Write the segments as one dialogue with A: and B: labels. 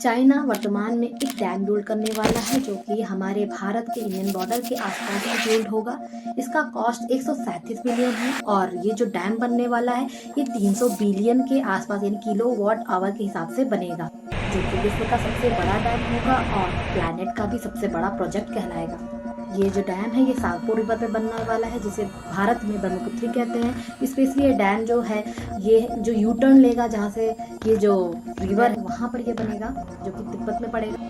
A: China वर्तमान में एक डैम बिल्ड करने वाला है जो कि हमारे भारत के इंडियन बॉर्डर के आसपास में बिल्ड होगा। इसका कॉस्ट 137 बिलियन है और ये जो डैम बनने वाला है ये 300 बिलियन के आसपास यानी किलोवाट आवर के हिसाब से बनेगा, जो कि विश्व का सबसे बड़ा डैम होगा और प्लैनेट का भी सबसे बड़ा प्रोजेक्ट कहलाएगा। ये जो डैम है ये सागपुर रिवर पे बनने वाला है, जिसे भारत में ब्रह्मपुत्री कहते हैं। स्पेशली ये डैम जो है ये जो यू टर्न लेगा जहाँ से ये जो रिवर है वहाँ पर ये बनेगा, जो कि तिब्बत में पड़ेगा।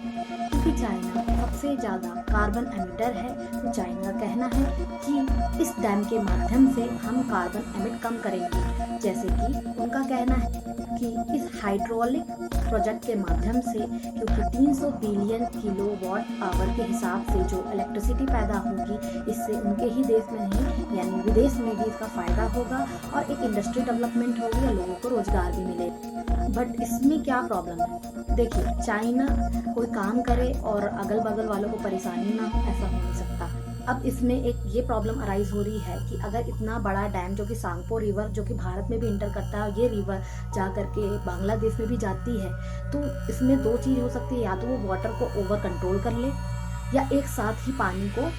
A: क्योंकि चाइना सबसे ज़्यादा कार्बन एमिटर है, तो चाइना का कहना है कि इस डैम के माध्यम से हम कार्बन एमिट कम करेंगे। जैसे कि उनका कहना है कि इस हाइड्रोलिक प्रोजेक्ट के माध्यम से, क्योंकि 300 बिलियन किलोवाट आवर के हिसाब से जो इलेक्ट्रिसिटी पैदा होगी, इससे उनके ही देश में नहीं यानी विदेश में भी इसका फायदा होगा और एक इंडस्ट्री डेवलपमेंट होगी और लोगों को रोजगार भी मिलेगा। बट इसमें क्या प्रॉब्लम है, देखिए चाइना कोई काम करे और अगल बगल वालों को परेशानी ना हो, ऐसा हो नहीं सकता। अब इसमें एक ये प्रॉब्लम अराइज हो रही है कि अगर इतना बड़ा डैम जो कि सांगपो रिवर जो कि भारत में भी इंटर करता है और ये रिवर जा करके बांग्लादेश में भी जाती है, तो इसमें दो चीज़ हो सकती है, या तो वो वाटर को ओवर कंट्रोल कर ले या एक साथ ही पानी को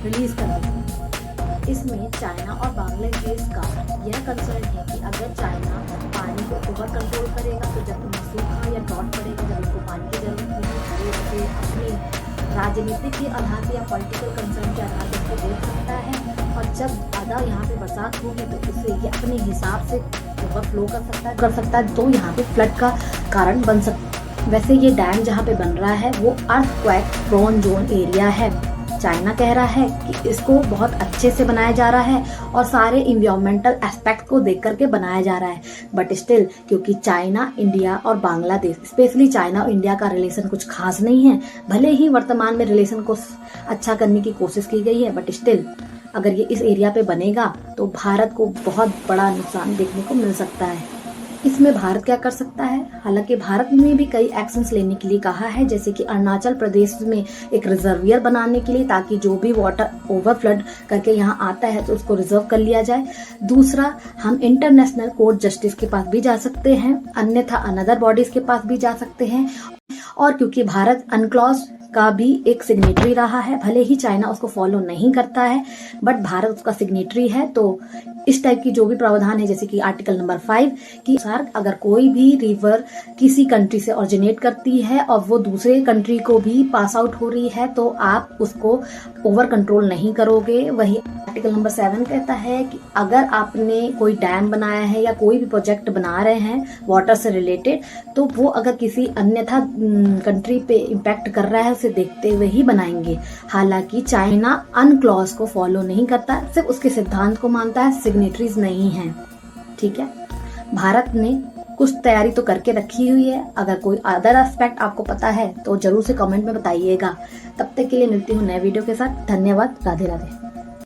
A: रिलीज कर दे। इसमें चाइना और बांग्लादेश का यह कंसर्न है कि अगर चाइना पानी को ओवर कंट्रोल करेगा तो जब सूखा या ड्रॉट पड़ेगा, जब उसको पानी की जरूरत नहीं पड़ेगी, अपनी राजनीतिक के आधार पे या पॉलिटिकल कंसर्न के आधार पे उसको देख सकता है। और जब ज़्यादा यहाँ पे बरसात होगी तो उससे ये अपने हिसाब से ओवरफ्लो कर सकता है, तो यहाँ पे फ्लड का कारण बन सकता है। वैसे ये डैम जहाँ पे बन रहा है वो अर्थक्वेक प्रोन जोन एरिया है। चाइना कह रहा है कि इसको बहुत अच्छे से बनाया जा रहा है और सारे इन्वायरमेंटल एस्पेक्ट को देख करके बनाया जा रहा है। बट स्टिल क्योंकि चाइना, इंडिया और बांग्लादेश, स्पेशली चाइना और इंडिया का रिलेशन कुछ खास नहीं है, भले ही वर्तमान में रिलेशन को अच्छा करने की कोशिश की गई है, बट स्टिल अगर ये इस एरिया पे बनेगा तो भारत को बहुत बड़ा नुकसान देखने को मिल सकता है। इसमें भारत क्या कर सकता है, हालांकि भारत ने भी कई एक्शंस लेने के लिए कहा है, जैसे कि अरुणाचल प्रदेश में एक रिजर्वियर बनाने के लिए, ताकि जो भी वाटर ओवरफ्लड करके यहाँ आता है तो उसको रिजर्व कर लिया जाए। दूसरा, हम इंटरनेशनल कोर्ट जस्टिस के पास भी जा सकते हैं, अन्यथा अनदर बॉडीज के पास भी जा सकते हैं। और क्योंकि भारत अनक्लॉज का भी एक सिग्नेटरी रहा है, भले ही चाइना उसको फॉलो नहीं करता है बट भारत उसका सिग्नेटरी है, तो इस टाइप की जो भी प्रावधान है, जैसे कि आर्टिकल नंबर 5 की अनुसार अगर कोई भी रिवर किसी कंट्री से ऑरिजिनेट करती है और वो दूसरे कंट्री को भी पास आउट हो रही है तो आप उसको ओवर कंट्रोल नहीं करोगे। वही आर्टिकल नंबर 7 कहता है कि अगर आपने कोई डैम बनाया है या कोई भी प्रोजेक्ट बना रहे हैं वाटर से रिलेटेड, तो वो अगर किसी अन्यथा कंट्री पे इम्पैक्ट कर रहा है उसे देखते हुए ही बनाएंगे। हालांकि चाइना अनक्लॉज को फॉलो नहीं करता, सिर्फ उसके सिद्धांत को मानता है, सिग्नेटरीज नहीं है। ठीक है, भारत ने कुछ तैयारी तो करके रखी हुई है। अगर कोई अदर एस्पेक्ट आपको पता है तो जरूर से कमेंट में बताइएगा। तब तक के लिए मिलती हूँ नए वीडियो के साथ। धन्यवाद। राधे राधे।